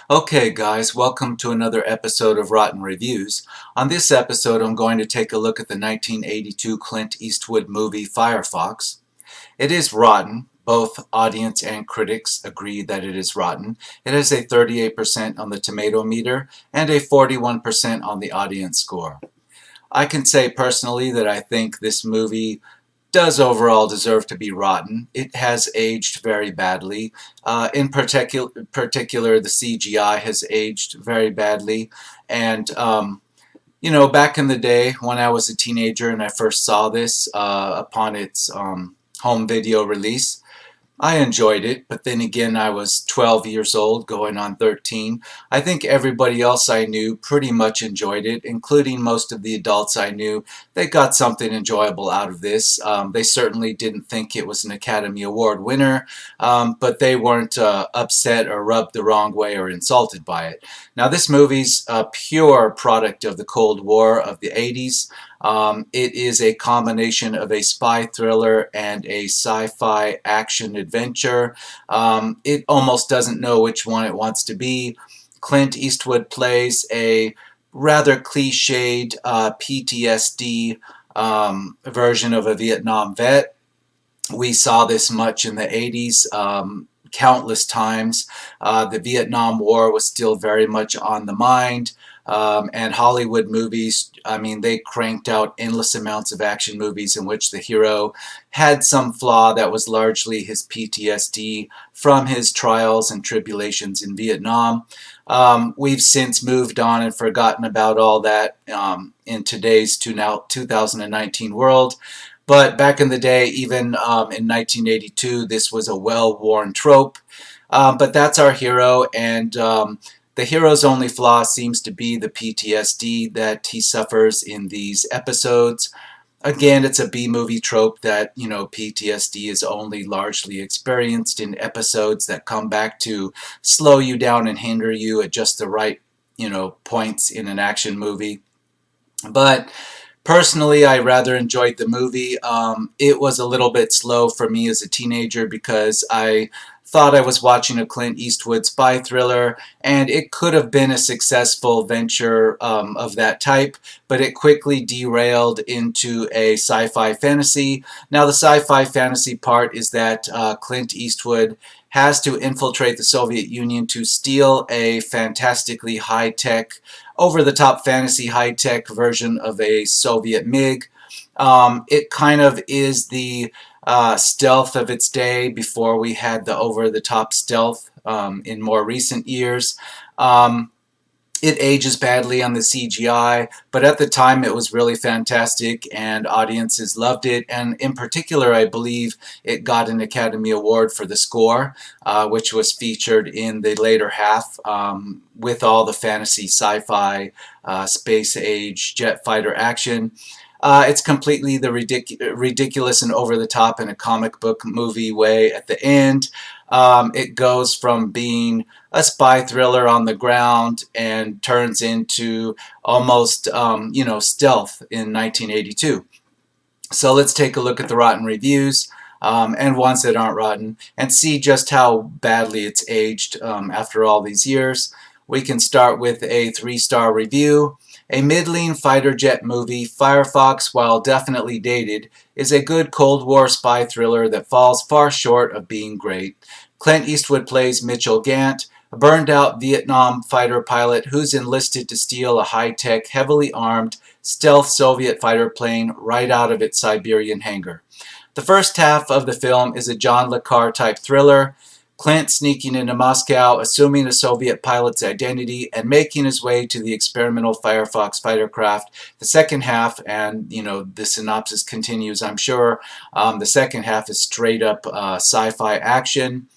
Okay guys, welcome to another episode of Rotten Reviews. On this episode I'm going to take a look at the 1982 Clint Eastwood movie Firefox. It is rotten. Both audience and critics agree that it is rotten. It has a 38% on the tomato meter and a 41% on the audience score. I can say personally that I think this movie does overall deserve to be rotten. It has aged very badly. In particular, the CGI has aged very badly. And, back in the day when I was a teenager and I first saw this upon its home video release, I enjoyed it, but then again, I was 12 years old, going on 13. I think everybody else I knew pretty much enjoyed it, including most of the adults I knew. They got something enjoyable out of this. They certainly didn't think it was an Academy Award winner, but they weren't upset or rubbed the wrong way or insulted by it. Now, this movie's a pure product of the Cold War of the 80s. It is a combination of a spy thriller and a sci-fi action adventure. It almost doesn't know which one it wants to be. Clint Eastwood plays a rather cliched PTSD version of a Vietnam vet. We saw this much in the 80s. Countless times. The Vietnam War was still very much on the mind. And Hollywood movies, I mean, they cranked out endless amounts of action movies in which the hero had some flaw that was largely his PTSD from his trials and tribulations in Vietnam. We've since moved on and forgotten about all that in today's 2019 world. But back in the day, even in 1982, this was a well-worn trope. But that's our hero, and the hero's only flaw seems to be the PTSD that he suffers in these episodes. Again, it's a B-movie trope that, PTSD is only largely experienced in episodes that come back to slow you down and hinder you at just the right, points in an action movie. But personally, I rather enjoyed the movie. It was a little bit slow for me as a teenager because I thought I was watching a Clint Eastwood spy thriller, and it could have been a successful venture of that type, but it quickly derailed into a sci-fi fantasy. Now, the sci-fi fantasy part is that Clint Eastwood has to infiltrate the Soviet Union to steal a fantastically high-tech, over-the-top fantasy high-tech version of a Soviet MiG. It kind of is the stealth of its day before we had the over-the-top stealth in more recent years. It ages badly on the CGI, but at the time it was really fantastic and audiences loved it. And in particular, I believe it got an Academy Award for the score, which was featured in the later half with all the fantasy, sci-fi, space age, jet fighter action. It's completely the ridiculous and over the top in a comic book movie way at the end. It goes from being a spy thriller on the ground and turns into almost, stealth in 1982. So let's take a look at the rotten reviews and ones that aren't rotten and see just how badly it's aged after all these years. We can start with a 3-star review. A middling fighter jet movie, Firefox, while definitely dated, is a good Cold War spy thriller that falls far short of being great. Clint Eastwood plays Mitchell Gant, a burned-out Vietnam fighter pilot who's enlisted to steal a high-tech, heavily armed, stealth Soviet fighter plane right out of its Siberian hangar. The first half of the film is a John le Carre-type thriller. Clint sneaking into Moscow, assuming a Soviet pilot's identity, and making his way to the experimental Firefox fighter craft. The second half, and the synopsis continues, I'm sure, the second half is straight up sci-fi action.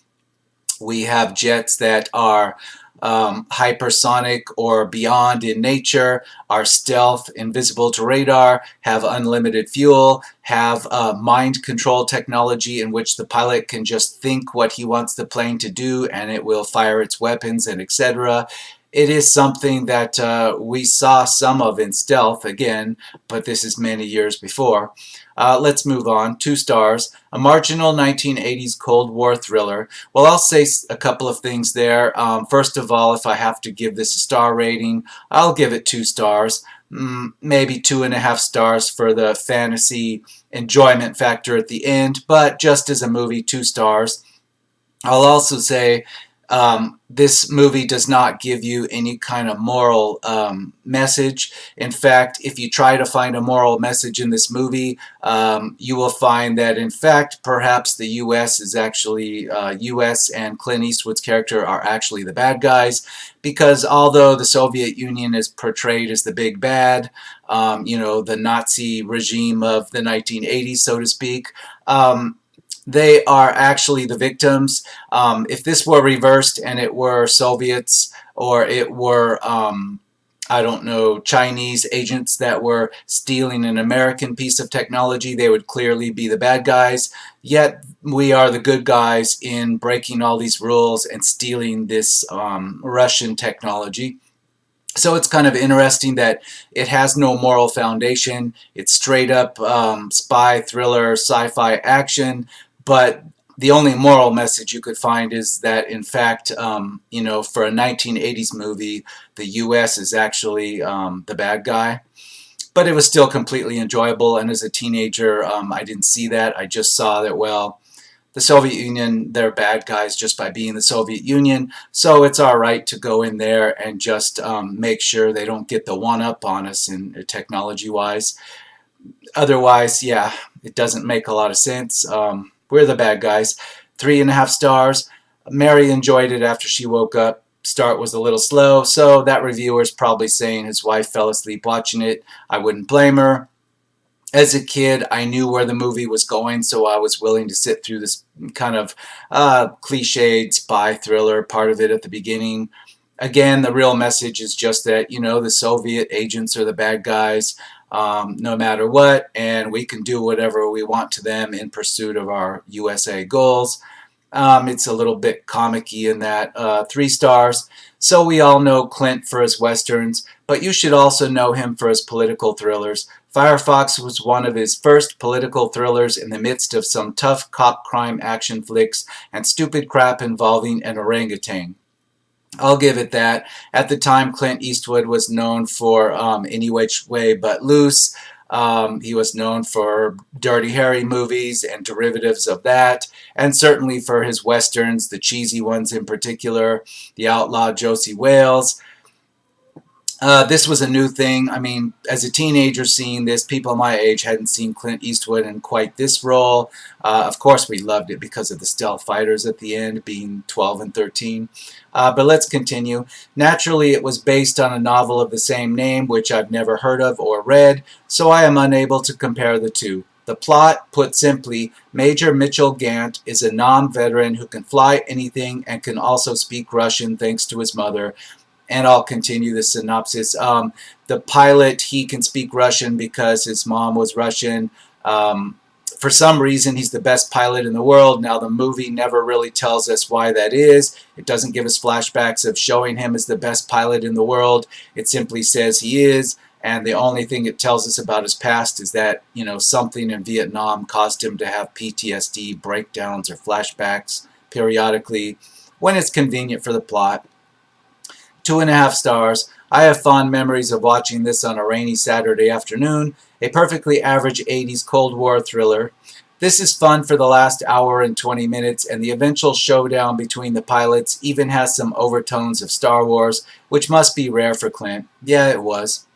We have jets that are hypersonic or beyond in nature, are stealth, invisible to radar, have unlimited fuel, have mind control technology in which the pilot can just think what he wants the plane to do and it will fire its weapons and etc. It is something that we saw some of in Stealth again, but this is many years before. Let's move on. 2 stars. A marginal 1980s Cold War thriller. Well, I'll say a couple of things there. First of all, if I have to give this a star rating, I'll give it 2 stars. Maybe 2.5 stars for the fantasy enjoyment factor at the end, but just as a movie, 2 stars. I'll also say this movie does not give you any kind of moral message. In fact, if you try to find a moral message in this movie, you will find that, in fact, perhaps the U.S. is actually U.S. and Clint Eastwood's character are actually the bad guys, because although the Soviet Union is portrayed as the big bad, the Nazi regime of the 1980s, so to speak. They are actually the victims. If this were reversed and it were Soviets or it were, I don't know, Chinese agents that were stealing an American piece of technology, they would clearly be the bad guys. Yet we are the good guys in breaking all these rules and stealing this Russian technology. So it's kind of interesting that it has no moral foundation. It's straight up spy, thriller, sci-fi action, but the only moral message you could find is that, in fact, for a 1980s movie, the U.S. is actually the bad guy. But it was still completely enjoyable, and as a teenager, I didn't see that. I just saw that, well, the Soviet Union, they're bad guys just by being the Soviet Union, so it's all right to go in there and just make sure they don't get the one-up on us in technology-wise. Otherwise, yeah, it doesn't make a lot of sense. We're the bad guys. 3.5 stars. Mary enjoyed it after she woke up. Start was a little slow, so that reviewer's probably saying his wife fell asleep watching it. I wouldn't blame her. As a kid, I knew where the movie was going, so I was willing to sit through this kind of cliched spy thriller part of it at the beginning. Again, the real message is just that, the Soviet agents are the bad guys, no matter what, and we can do whatever we want to them in pursuit of our USA goals. It's a little bit comic-y in that. 3 stars. So we all know Clint for his westerns, but you should also know him for his political thrillers. Firefox was one of his first political thrillers in the midst of some tough cop crime action flicks and stupid crap involving an orangutan. I'll give it that. At the time, Clint Eastwood was known for Any Which Way But Loose. He was known for Dirty Harry movies and derivatives of that, and certainly for his westerns, the cheesy ones in particular, The Outlaw Josie Wales. This was a new thing. I mean, as a teenager seeing this, people my age hadn't seen Clint Eastwood in quite this role. Of course, we loved it because of the stealth fighters at the end, being 12 and 13. But let's continue. Naturally, it was based on a novel of the same name, which I've never heard of or read, so I am unable to compare the two. The plot, put simply, Major Mitchell Gant is a non-veteran who can fly anything and can also speak Russian thanks to his mother. And I'll continue the synopsis. The pilot, he can speak Russian because his mom was Russian. For some reason, he's the best pilot in the world. Now, the movie never really tells us why that is. It doesn't give us flashbacks of showing him as the best pilot in the world. It simply says he is. And the only thing it tells us about his past is that, something in Vietnam caused him to have PTSD breakdowns or flashbacks periodically when it's convenient for the plot. 2.5 stars. I have fond memories of watching this on a rainy Saturday afternoon, a perfectly average 80s Cold War thriller. This is fun for the last hour and 20 minutes, and the eventual showdown between the pilots even has some overtones of Star Wars, which must be rare for Clint. Yeah, it was.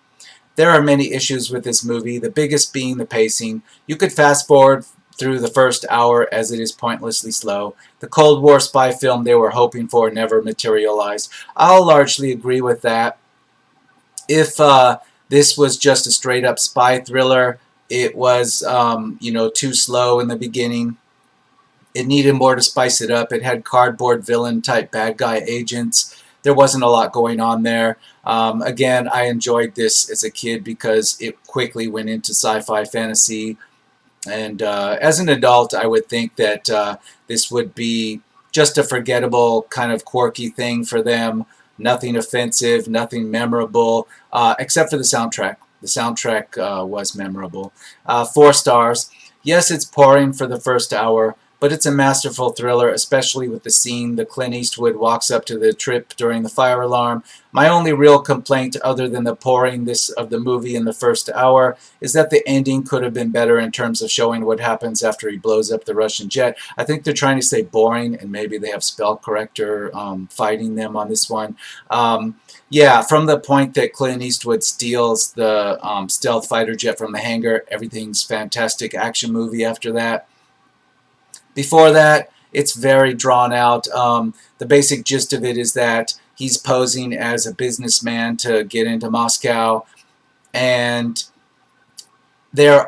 There are many issues with this movie, the biggest being the pacing. You could fast forward through the first hour as it is pointlessly slow. The Cold War spy film they were hoping for never materialized. I'll largely agree with that. If this was just a straight up spy thriller, it was, too slow in the beginning. It needed more to spice it up. It had cardboard villain type bad guy agents. There wasn't a lot going on there. Again, I enjoyed this as a kid because it quickly went into sci-fi fantasy. And as an adult, I would think that this would be just a forgettable kind of quirky thing for them. Nothing offensive, nothing memorable, except for the soundtrack. The soundtrack was memorable. 4 stars. Yes, it's boring for the first hour, but it's a masterful thriller, especially with the scene the Clint Eastwood walks up to the trip during the fire alarm. My only real complaint, other than the boringness of the movie in the first hour, is that the ending could have been better in terms of showing what happens after he blows up the Russian jet. I think they're trying to say boring, and maybe they have spell corrector fighting them on this one. Um, yeah, from the point that Clint Eastwood steals the stealth fighter jet from the hangar, everything's fantastic action movie after that. Before that, it's very drawn out. The basic gist of it is that he's posing as a businessman to get into Moscow, and there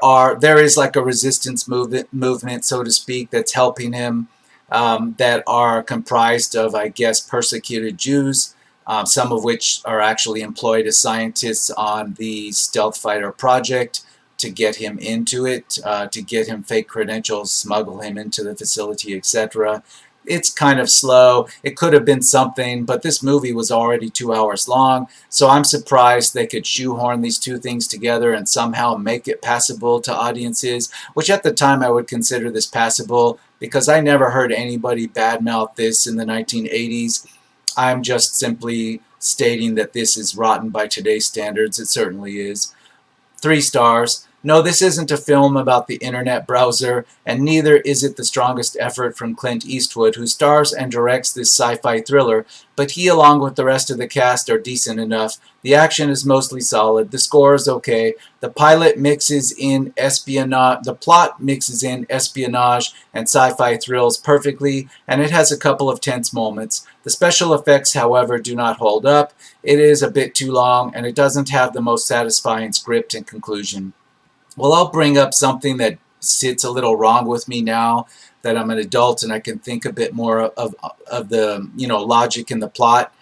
is like a resistance movement, so to speak, that's helping him, that are comprised of, I guess, persecuted Jews, some of which are actually employed as scientists on the stealth fighter project to get him into it, to get him fake credentials, smuggle him into the facility, etc. It's kind of slow. It could have been something, but this movie was already 2 hours long, so I'm surprised they could shoehorn these two things together and somehow make it passable to audiences, which at the time I would consider this passable because I never heard anybody badmouth this in the 1980s. I'm just simply stating that this is rotten by today's standards. It certainly is. 3 stars. No, this isn't a film about the internet browser, and neither is it the strongest effort from Clint Eastwood, who stars and directs this sci-fi thriller, but he, along with the rest of the cast, are decent enough. The action is mostly solid. The score is okay. The plot mixes in espionage and sci-fi thrills perfectly, and it has a couple of tense moments. The special effects, however, do not hold up. It is a bit too long, and it doesn't have the most satisfying script and conclusion. Well, I'll bring up something that sits a little wrong with me now that I'm an adult and I can think a bit more of the logic in the plot.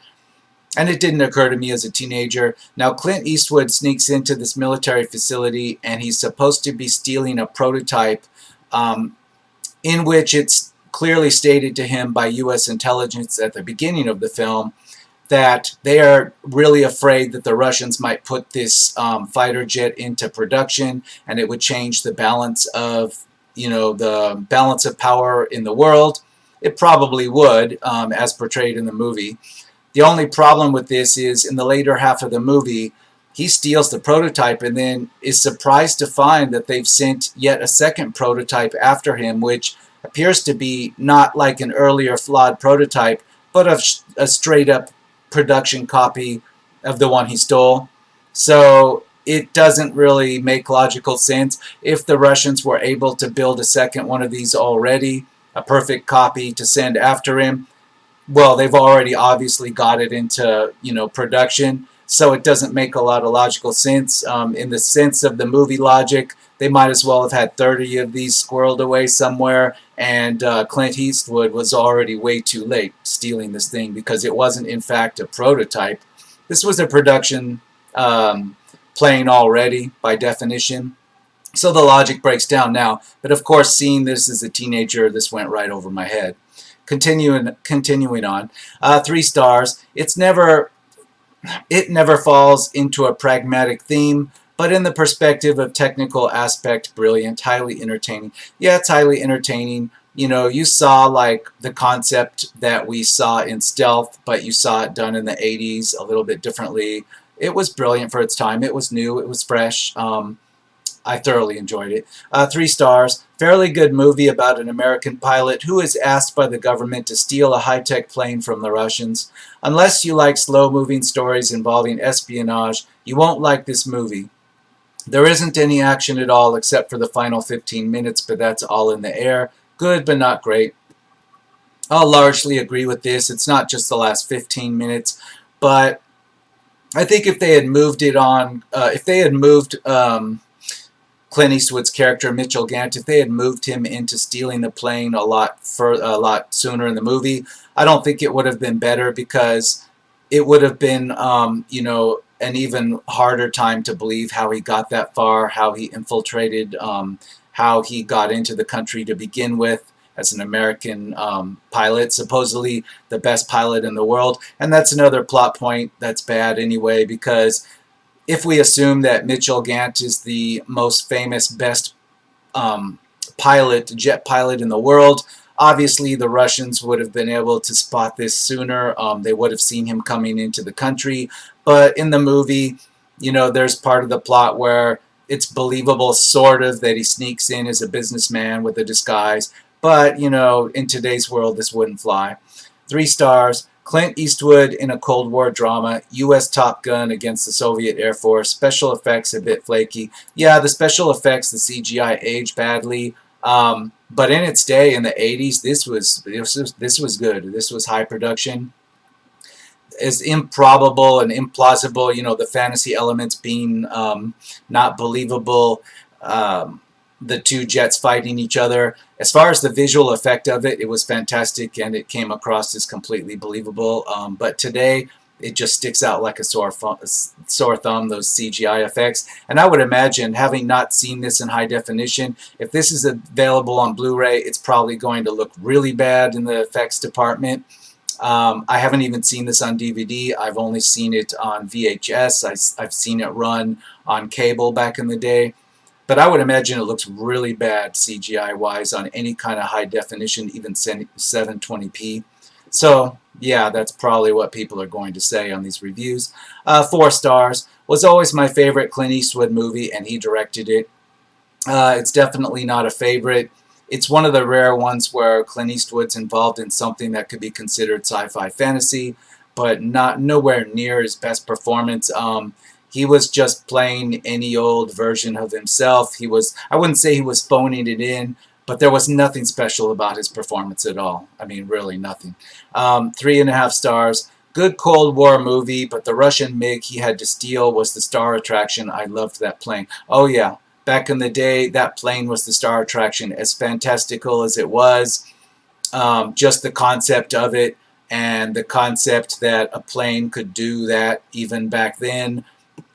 And it didn't occur to me as a teenager. Now, Clint Eastwood sneaks into this military facility, and he's supposed to be stealing a prototype, um, in which it's clearly stated to him by U.S. intelligence at the beginning of the film that they are really afraid that the Russians might put this fighter jet into production, and it would change the balance of, the balance of power in the world. It probably would, as portrayed in the movie. The only problem with this is in the later half of the movie, he steals the prototype and then is surprised to find that they've sent yet a second prototype after him, which appears to be not like an earlier flawed prototype, but a straight up production copy of the one he stole. So it doesn't really make logical sense. If the Russians were able to build a second one of these already, a perfect copy to send after him, well, they've already obviously got it into, production, so it doesn't make a lot of logical sense. In the sense of the movie logic, they might as well have had 30 of these squirreled away somewhere, and Clint Eastwood was already way too late stealing this thing because it wasn't, in fact, a prototype. This was a production plane already, by definition. So the logic breaks down now, but of course, seeing this as a teenager, this went right over my head. Continuing on, 3 stars. It never falls into a pragmatic theme, but in the perspective of technical aspect, brilliant, highly entertaining. Yeah, it's highly entertaining. You saw like the concept that we saw in Stealth, but you saw it done in the 80s a little bit differently. It was brilliant for its time. It was new. It was fresh. I thoroughly enjoyed it. 3 stars. Fairly good movie about an American pilot who is asked by the government to steal a high-tech plane from the Russians. Unless you like slow-moving stories involving espionage, you won't like this movie. There isn't any action at all except for the final 15 minutes, but that's all in the air. Good, but not great. I'll largely agree with this. It's not just the last 15 minutes, but I think if they had moved it on, if they had moved Clint Eastwood's character Mitchell Gant, if they had moved him into stealing the plane a lot sooner in the movie, I don't think it would have been better because it would have been, an even harder time to believe how he got that far, how he infiltrated, how he got into the country to begin with. as an American pilot, supposedly the best pilot in the world. And that's another plot point that's bad anyway, because if we assume that Mitchell Gant is the most famous, best um, jet pilot in the world. Obviously, the Russians would have been able to spot this sooner. They would have seen him coming into the country. But in the movie, there's part of the plot where it's believable, sort of, that he sneaks in as a businessman with a disguise. But, in today's world, this wouldn't fly. 3 stars. Clint Eastwood in a Cold War drama, U.S. Top Gun against the Soviet Air Force, special effects a bit flaky. Yeah, the special effects, the CGI aged badly, but in its day, in the 80s, this was good. This was high production. As improbable and implausible, the fantasy elements being not believable, the two jets fighting each other. As far as the visual effect of it, it was fantastic and it came across as completely believable. But today, it just sticks out like a sore thumb, those CGI effects. And I would imagine, having not seen this in high definition, if this is available on Blu-ray, it's probably going to look really bad in the effects department. I haven't even seen this on DVD. I've only seen it on VHS. I've seen it run on cable back in the day. But I would imagine it looks really bad CGI-wise on any kind of high definition, even 720p. So, yeah, that's probably what people are going to say on these reviews. 4 stars. Was always my favorite Clint Eastwood movie, and he directed it. It's definitely not a favorite. It's one of the rare ones where Clint Eastwood's involved in something that could be considered sci-fi fantasy, but nowhere near his best performance. He was just playing any old version of himself. I wouldn't say he was phoning it in, but there was nothing special about his performance at all. I mean, really nothing. 3.5 stars. Good Cold War movie, but the Russian MiG he had to steal was the star attraction. I loved that plane. Oh yeah, back in the day, that plane was the star attraction. As fantastical as it was, just the concept of it, and the concept that a plane could do that even back then,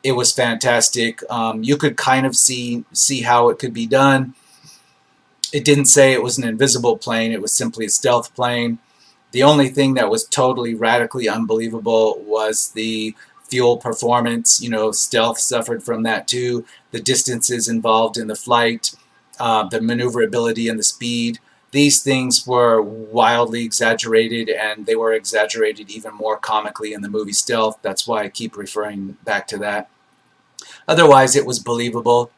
it was fantastic. You could kind of see how it could be done. It didn't say it was an invisible plane. It was simply a stealth plane. The only thing that was totally radically unbelievable was the fuel performance. Stealth suffered from that too. The distances involved in the flight, the maneuverability and the speed. These things were wildly exaggerated, and they were exaggerated even more comically in the movie Stealth. That's why I keep referring back to that. Otherwise, it was believable.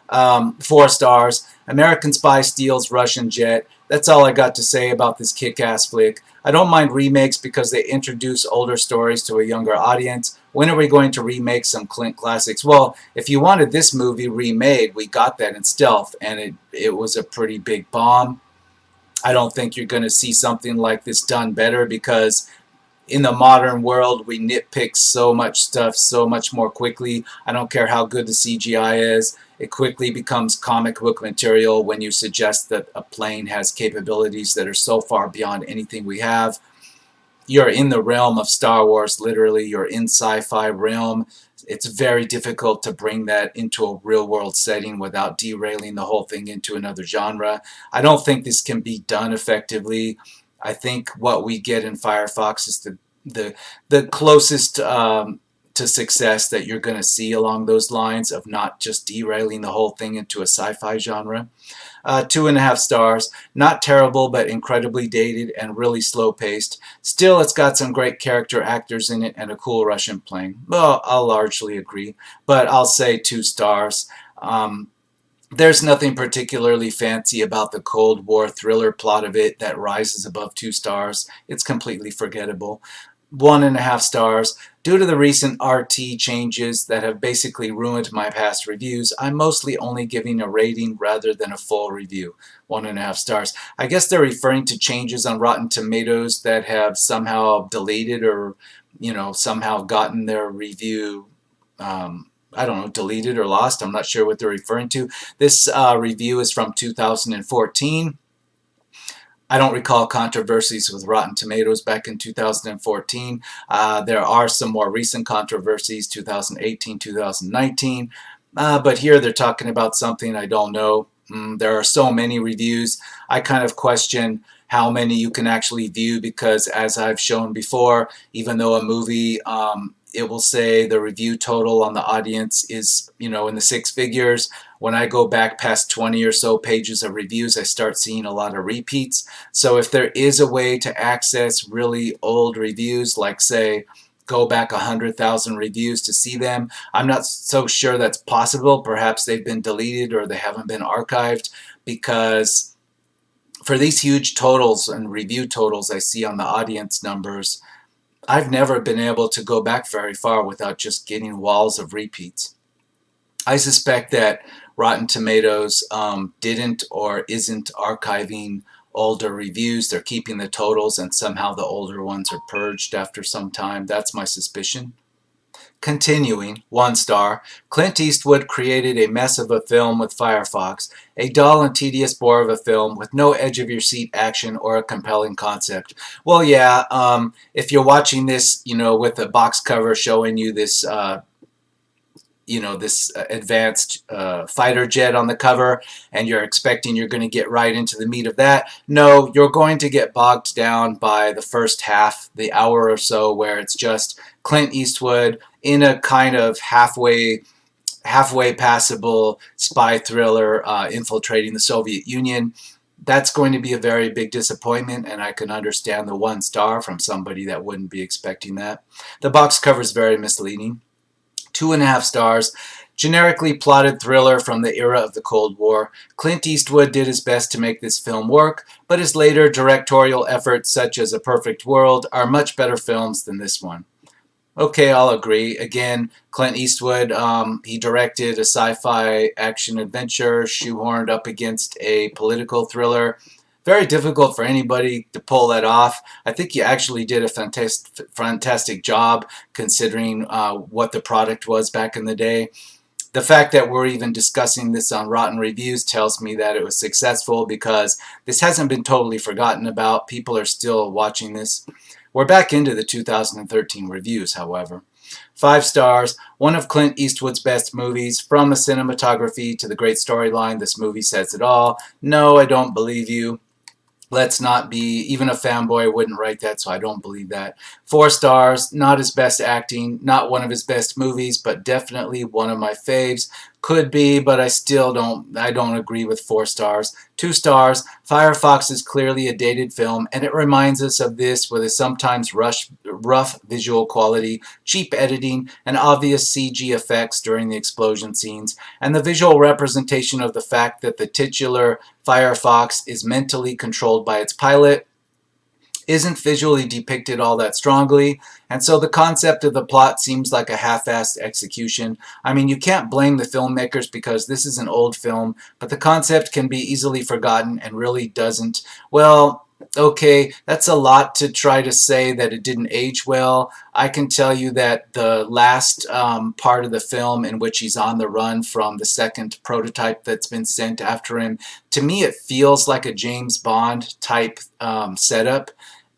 4 stars. American spy steals Russian jet. That's all I got to say about this kick-ass flick. I don't mind remakes because they introduce older stories to a younger audience. When are we going to remake some Clint classics? Well, if you wanted this movie remade, we got that in Stealth, and it was a pretty big bomb. I don't think you're going to see something like this done better, because in the modern world, we nitpick so much stuff so much more quickly. I don't care how good the CGI is. It quickly becomes comic book material when you suggest that a plane has capabilities that are so far beyond anything we have. You're in the realm of Star Wars, literally. You're in sci-fi realm. It's very difficult to bring that into a real-world setting without derailing the whole thing into another genre. I don't think this can be done effectively. I think what we get in Firefox is the closest to success that you're going to see along those lines of not just derailing the whole thing into a sci-fi genre. 2.5 stars. Not terrible, but incredibly dated and really slow-paced. Still, it's got some great character actors in it and a cool Russian plane. Well, I'll largely agree, but I'll say 2 stars. There's nothing particularly fancy about the Cold War thriller plot of it that rises above 2 stars. It's completely forgettable. 1.5 stars. Due to the recent RT changes that have basically ruined my past reviews, I'm mostly only giving a rating rather than a full review. 1.5 stars. I guess they're referring to changes on Rotten Tomatoes that have somehow deleted or, somehow gotten their review, I don't know, deleted or lost. I'm not sure what they're referring to. This review is from 2014. I don't recall controversies with Rotten Tomatoes back in 2014. There are some more recent controversies, 2018, 2019. But here they're talking about something I don't know. There are so many reviews. I kind of question how many you can actually view because, as I've shown before, even though a movie, it will say the review total on the audience is, in the six figures. When I go back past 20 or so pages of reviews, I start seeing a lot of repeats. So if there is a way to access really old reviews, like say, go back 100,000 reviews to see them, I'm not so sure that's possible. Perhaps they've been deleted or they haven't been archived, because for these huge totals and review totals I see on the audience numbers, I've never been able to go back very far without just getting walls of repeats. I suspect that Rotten Tomatoes didn't or isn't archiving older reviews. They're keeping the totals and somehow the older ones are purged after some time. That's my suspicion. Continuing, 1 star, Clint Eastwood created a mess of a film with Firefox, a dull and tedious bore of a film with no edge-of-your-seat action or a compelling concept. Well, yeah, if you're watching this, with a box cover showing you this advanced fighter jet on the cover, and you're expecting you're going to get right into the meat of that. No, you're going to get bogged down by the first half, the hour or so, where it's just Clint Eastwood in a kind of halfway passable spy thriller infiltrating the Soviet Union. That's going to be a very big disappointment, and I can understand the 1 star from somebody that wouldn't be expecting that. The box cover is very misleading. 2.5 stars, generically plotted thriller from the era of the Cold War. Clint Eastwood did his best to make this film work, but his later directorial efforts, such as A Perfect World, are much better films than this one. Okay, I'll agree. Again, Clint Eastwood, he directed a sci-fi action-adventure shoehorned up against a political thriller. Very difficult for anybody to pull that off. I think he actually did a fantastic job considering what the product was back in the day. The fact that we're even discussing this on Rotten Reviews tells me that it was successful, because this hasn't been totally forgotten about. People are still watching this. We're back into the 2013 reviews, however. 5 stars, one of Clint Eastwood's best movies. From the cinematography to the great storyline, this movie says it all. No, I don't believe you. Let's not be, even a fanboy wouldn't write that, so I don't believe that. 4 stars, not his best acting, not one of his best movies, but definitely one of my faves. Could be, but I don't agree with 4 stars. 2 stars, Firefox is clearly a dated film, and it reminds us of this with a sometimes rough visual quality, cheap editing, and obvious CG effects during the explosion scenes, and the visual representation of the fact that the titular Firefox is mentally controlled by its pilot isn't visually depicted all that strongly, and so the concept of the plot seems like a half-assed execution. I mean, you can't blame the filmmakers because this is an old film, but the concept can be easily forgotten and really doesn't. Well, okay, that's a lot to try to say that it didn't age well. I can tell you that the last part of the film in which he's on the run from the second prototype that's been sent after him, to me it feels like a James Bond type setup.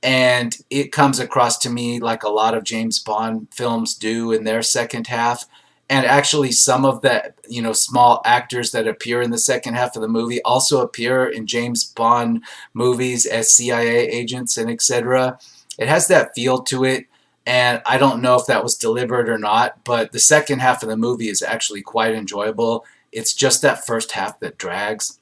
And it comes across to me like a lot of James Bond films do in their second half. And actually some of the small actors that appear in the second half of the movie also appear in James Bond movies as CIA agents and etc. It has that feel to it, and I don't know if that was deliberate or not, but the second half of the movie is actually quite enjoyable. It's just that first half that drags.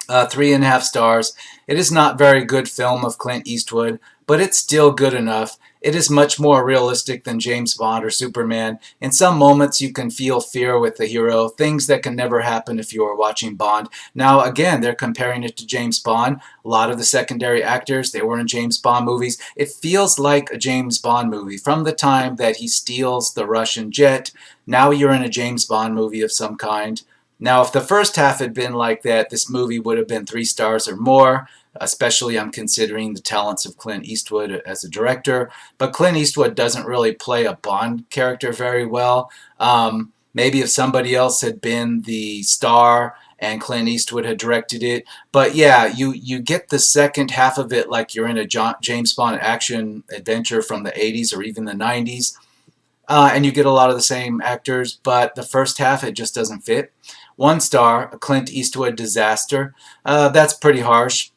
3.5 stars. It is not very good film of Clint Eastwood, but it's still good enough. It is much more realistic than James Bond or Superman. In some moments you can feel fear with the hero, things that can never happen if you are watching Bond. Now again, they're comparing it to James Bond. A lot of the secondary actors, they were in James Bond movies. It feels like a James Bond movie. From the time that he steals the Russian jet, now you're in a James Bond movie of some kind. Now, if the first half had been like that, this movie would have been 3 stars or more, especially I'm considering the talents of Clint Eastwood as a director. But Clint Eastwood doesn't really play a Bond character very well. Maybe if somebody else had been the star and Clint Eastwood had directed it. But yeah, you get the second half of it like you're in a James Bond action adventure from the 80s or even the 90s. And you get a lot of the same actors, but the first half, it just doesn't fit. 1 star, a Clint Eastwood disaster. That's pretty harsh.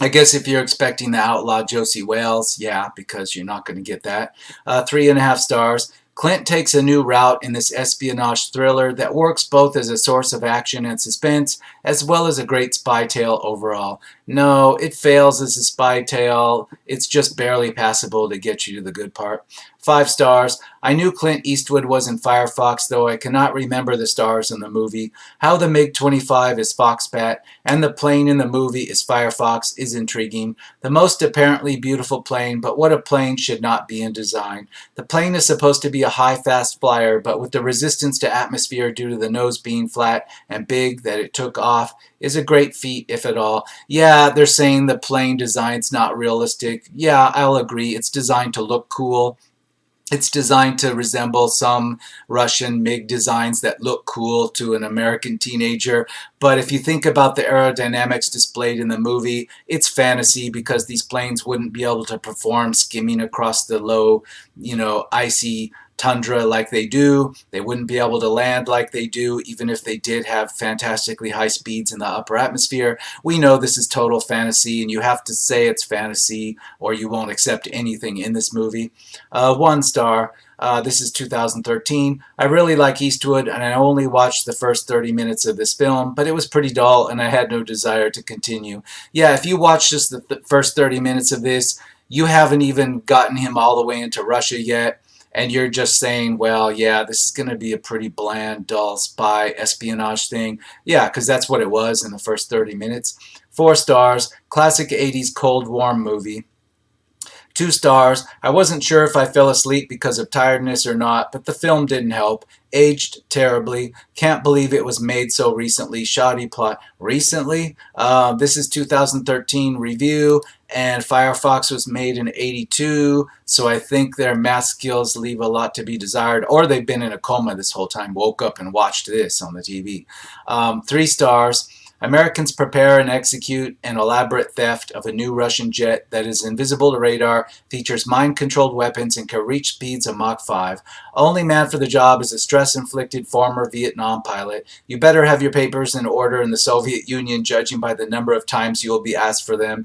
I guess if you're expecting the outlaw Josie Wales, yeah, because you're not going to get that. 3.5 stars. Clint takes a new route in this espionage thriller that works both as a source of action and suspense, as well as a great spy tale overall. No, it fails as a spy tale. It's just barely passable to get you to the good part. 5 stars. I knew Clint Eastwood was in Firefox, though I cannot remember the stars in the movie. How the MiG-25 is Foxbat and the plane in the movie is Firefox is intriguing. The most apparently beautiful plane, but what a plane should not be in design. The plane is supposed to be a high fast flyer, but with the resistance to atmosphere due to the nose being flat and big that it took off is a great feat, if at all. Yeah, they're saying the plane design's not realistic. Yeah, I'll agree. It's designed to look cool. It's designed to resemble some Russian MiG designs that look cool to an American teenager. But if you think about the aerodynamics displayed in the movie, it's fantasy because these planes wouldn't be able to perform skimming across the low, icy tundra like they do. They wouldn't be able to land like they do, even if they did have fantastically high speeds in the upper atmosphere. We know this is total fantasy, and you have to say it's fantasy or you won't accept anything in this movie. 1 star. This is 2013. I really like Eastwood, and I only watched the first 30 minutes of this film, but it was pretty dull, and I had no desire to continue. Yeah, if you watch just the first 30 minutes of this, you haven't even gotten him all the way into Russia yet, and you're just saying, well, yeah, this is going to be a pretty bland, dull spy espionage thing. Yeah, because that's what it was in the first 30 minutes. 4 stars. Classic 80s Cold War movie. 2 stars. I wasn't sure if I fell asleep because of tiredness or not, but the film didn't help. Aged terribly. Can't believe it was made so recently. Shoddy plot. Recently? This is 2013 review, and Firefox was made in 82, so I think their math skills leave a lot to be desired, or they've been in a coma this whole time, woke up and watched this on the TV. 3 stars. Americans prepare and execute an elaborate theft of a new Russian jet that is invisible to radar, features mind-controlled weapons, and can reach speeds of Mach 5. Only man for the job is a stress-inflicted former Vietnam pilot. You better have your papers in order in the Soviet Union, judging by the number of times you will be asked for them.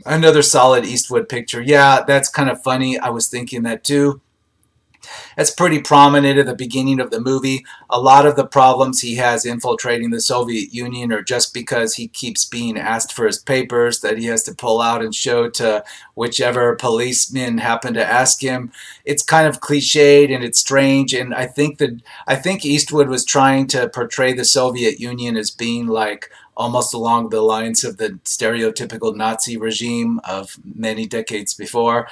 Another solid Eastwood picture. Yeah, that's kind of funny. I was thinking that too. That's pretty prominent at the beginning of the movie. A lot of the problems he has infiltrating the Soviet Union are just because he keeps being asked for his papers that he has to pull out and show to whichever policemen happen to ask him. It's kind of cliched and it's strange, and I think Eastwood was trying to portray the Soviet Union as being like almost along the lines of the stereotypical Nazi regime of many decades before.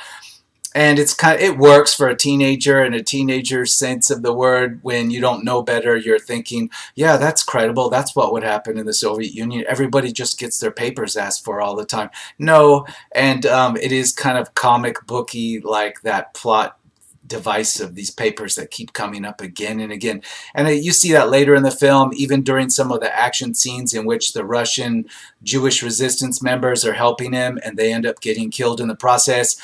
And it works for a teenager and a teenager's sense of the word. When you don't know better, you're thinking, yeah, that's credible. That's what would happen in the Soviet Union. Everybody just gets their papers asked for all the time. No, and it is kind of comic booky, like that plot device of these papers that keep coming up again and again. And you see that later in the film, even during some of the action scenes in which the Russian Jewish resistance members are helping him and they end up getting killed in the process.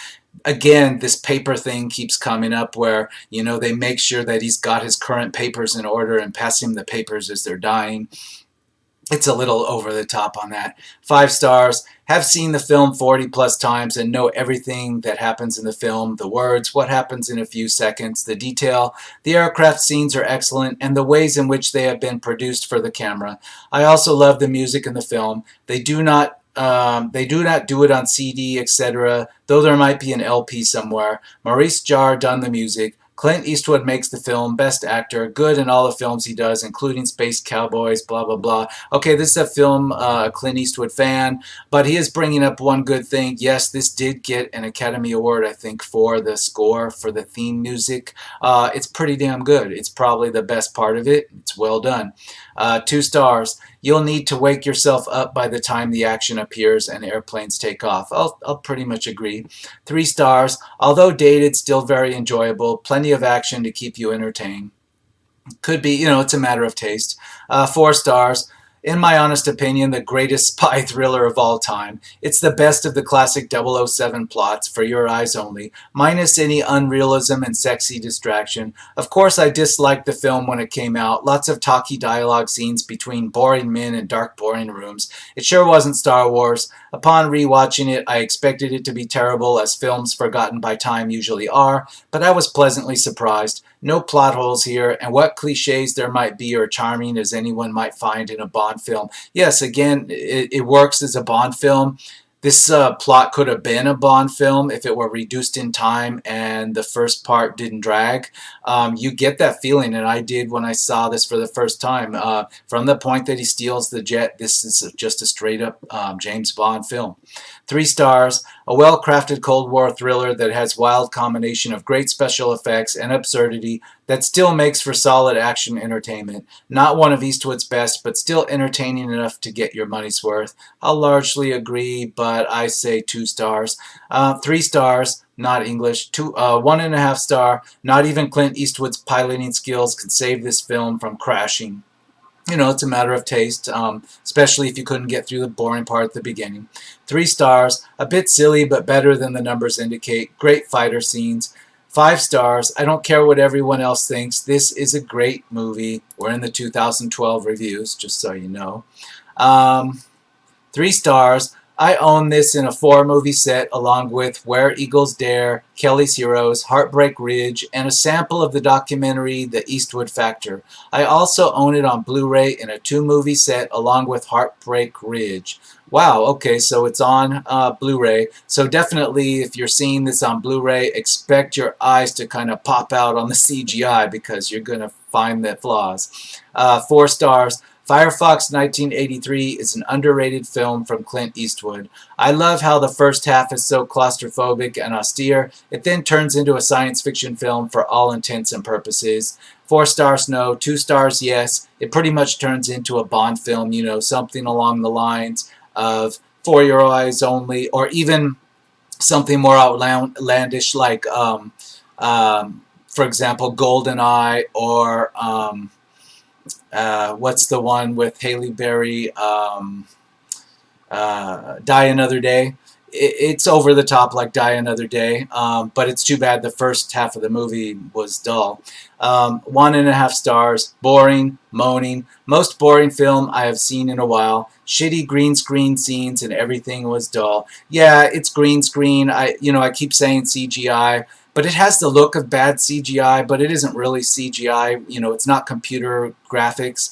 Again, this paper thing keeps coming up where, they make sure that he's got his current papers in order and pass him the papers as they're dying. It's a little over the top on that. 5 stars. Have seen the film 40 plus times and know everything that happens in the film. The words, what happens in a few seconds, the detail. The aircraft scenes are excellent, and the ways in which they have been produced for the camera. I also love the music in the film. They do not do it on CD, etc., though there might be an LP somewhere. Maurice Jarre done the music. Clint Eastwood makes the film. Best actor. Good in all the films he does, including Space Cowboys, blah, blah, blah. Okay, this is a film, Clint Eastwood fan, but he is bringing up one good thing. Yes, this did get an Academy Award, I think, for the score, for the theme music. It's pretty damn good. It's probably the best part of it. It's well done. 2 stars. You'll need to wake yourself up by the time the action appears and airplanes take off. I'll pretty much agree. 3 stars. Although dated, still very enjoyable. Plenty of action to keep you entertained. Could be, it's a matter of taste. 4 stars. In my honest opinion, the greatest spy thriller of all time. It's the best of the classic 007 plots, for your eyes only, minus any unrealism and sexy distraction. Of course, I disliked the film when it came out. Lots of talky dialogue scenes between boring men in dark, boring rooms. It sure wasn't Star Wars. Upon rewatching it, I expected it to be terrible, as films forgotten by time usually are, but I was pleasantly surprised. No plot holes here, and what cliches there might be are charming as anyone might find in a Bond film. Yes, again, it works as a Bond film. This plot could have been a Bond film if it were reduced in time and the first part didn't drag. You get that feeling, and I did when I saw this for the first time. From the point that he steals the jet, this is just a straight up James Bond film. 3 stars, a well-crafted Cold War thriller that has wild combination of great special effects and absurdity that still makes for solid action entertainment. Not one of Eastwood's best, but still entertaining enough to get your money's worth. I'll largely agree, but I say 2 stars. 3 stars, not English. 1.5 star. Not even Clint Eastwood's piloting skills could save this film from crashing. It's a matter of taste, especially if you couldn't get through the boring part at the beginning. 3 stars, a bit silly, but better than the numbers indicate. Great fighter scenes. 5 stars, I don't care what everyone else thinks. This is a great movie. We're in the 2012 reviews, just so you know. Um, 3 stars. I own this in a 4-movie set along with Where Eagles Dare, Kelly's Heroes, Heartbreak Ridge, and a sample of the documentary The Eastwood Factor. I also own it on Blu-ray in a 2-movie set along with Heartbreak Ridge. Wow, okay, so it's on Blu-ray. So definitely, if you're seeing this on Blu-ray, expect your eyes to kind of pop out on the CGI because you're going to find the flaws. 4 stars. Firefox 1983 is an underrated film from Clint Eastwood. I love how the first half is so claustrophobic and austere. It then turns into a science fiction film for all intents and purposes. 4 stars, no. 2 stars, yes. It pretty much turns into a Bond film, something along the lines of For Your Eyes Only, or even something more outlandish like, for example, GoldenEye, or what's the one with Haley Berry? Die Another Day. It's over the top like Die Another Day, but it's too bad the first half of the movie was dull. 1.5 stars, boring, moaning, most boring film I have seen in a while. Shitty green screen scenes and everything was dull. Yeah, it's green screen. I keep saying CGI, but it has the look of bad CGI, but it isn't really CGI. It's not computer graphics.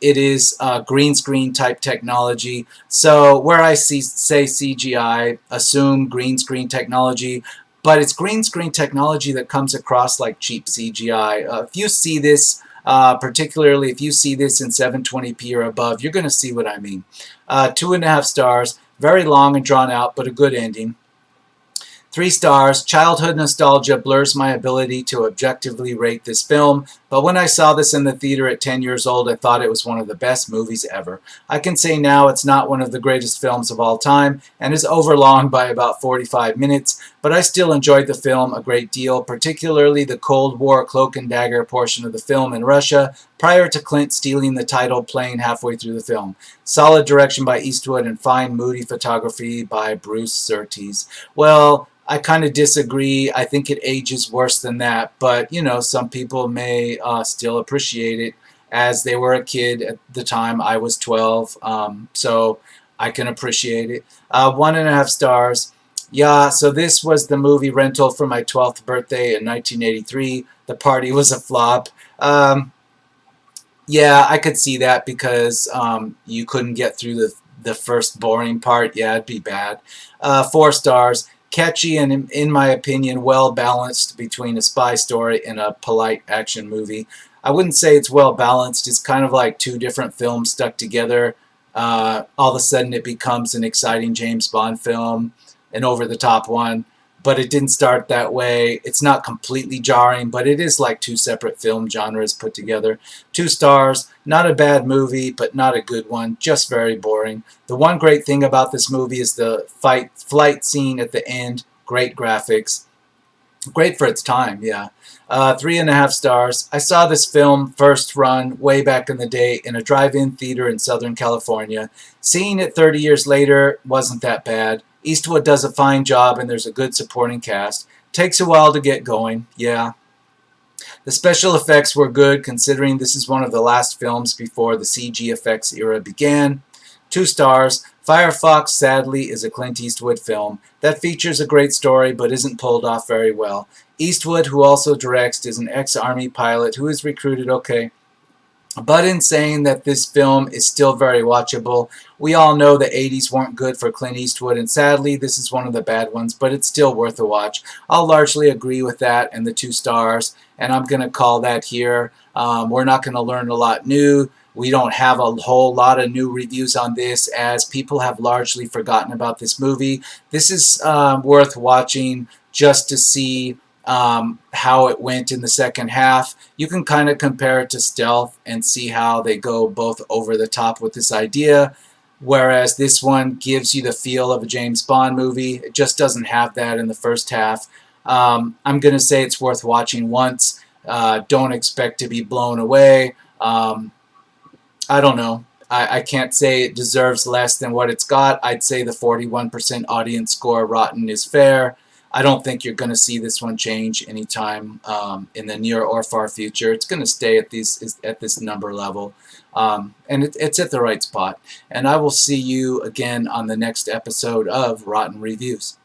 It is green screen type technology. So where I say CGI, assume green screen technology, but it's green screen technology that comes across like cheap CGI. If you see this, particularly if you see this in 720p or above, you're going to see what I mean. 2.5 stars, very long and drawn out, but a good ending. 3 stars, childhood nostalgia blurs my ability to objectively rate this film, but when I saw this in the theater at 10 years old, I thought it was one of the best movies ever. I can say now it's not one of the greatest films of all time, and is overlong by about 45 minutes, but I still enjoyed the film a great deal, particularly the Cold War cloak and dagger portion of the film in Russia, prior to Clint stealing the title playing halfway through the film. Solid direction by Eastwood and fine moody photography by Bruce Surtees. Well, I kind of disagree. I think it ages worse than that, but some people may still appreciate it as they were a kid at the time. I was 12, so I can appreciate it. 1.5 stars. Yeah, so this was the movie rental for my 12th birthday in 1983. The party was a flop. Yeah, I could see that because you couldn't get through the first boring part. Yeah, it'd be bad. 4 stars. Catchy and, in my opinion, well balanced between a spy story and a polite action movie. I wouldn't say it's well balanced. It's kind of like 2 different films stuck together. All of a sudden it becomes an exciting James Bond film, an over-the-top one. But it didn't start that way. It's not completely jarring, but it is like 2 separate film genres put together. 2 stars, not a bad movie, but not a good one, just very boring. The one great thing about this movie is the flight scene at the end, great graphics. Great for its time, yeah. 3.5 stars. I saw this film first run way back in the day in a drive-in theater in Southern California. Seeing it 30 years later wasn't that bad. Eastwood does a fine job and there's a good supporting cast. Takes a while to get going, yeah. The special effects were good considering this is one of the last films before the CG effects era began. 2 stars. Firefox, sadly, is a Clint Eastwood film that features a great story but isn't pulled off very well. Eastwood, who also directs, is an ex-Army pilot who is recruited okay. But in saying that this film is still very watchable, we all know the 80s weren't good for Clint Eastwood, and sadly, this is one of the bad ones, but it's still worth a watch. I'll largely agree with that and the 2 stars, and I'm going to call that here. We're not going to learn a lot new. We don't have a whole lot of new reviews on this, as people have largely forgotten about this movie. This is worth watching just to see how it went in the second half. You can kind of compare it to Stealth and see how they go both over the top with this idea, whereas this one gives you the feel of a James Bond movie. It just doesn't have that in the first half. I'm going to say it's worth watching once. Don't expect to be blown away. I don't know. I can't say it deserves less than what it's got. I'd say the 41% audience score Rotten is fair. I don't think you're going to see this one change anytime in the near or far future. It's going to stay at this number level, and it's at the right spot. And I will see you again on the next episode of Rotten Reviews.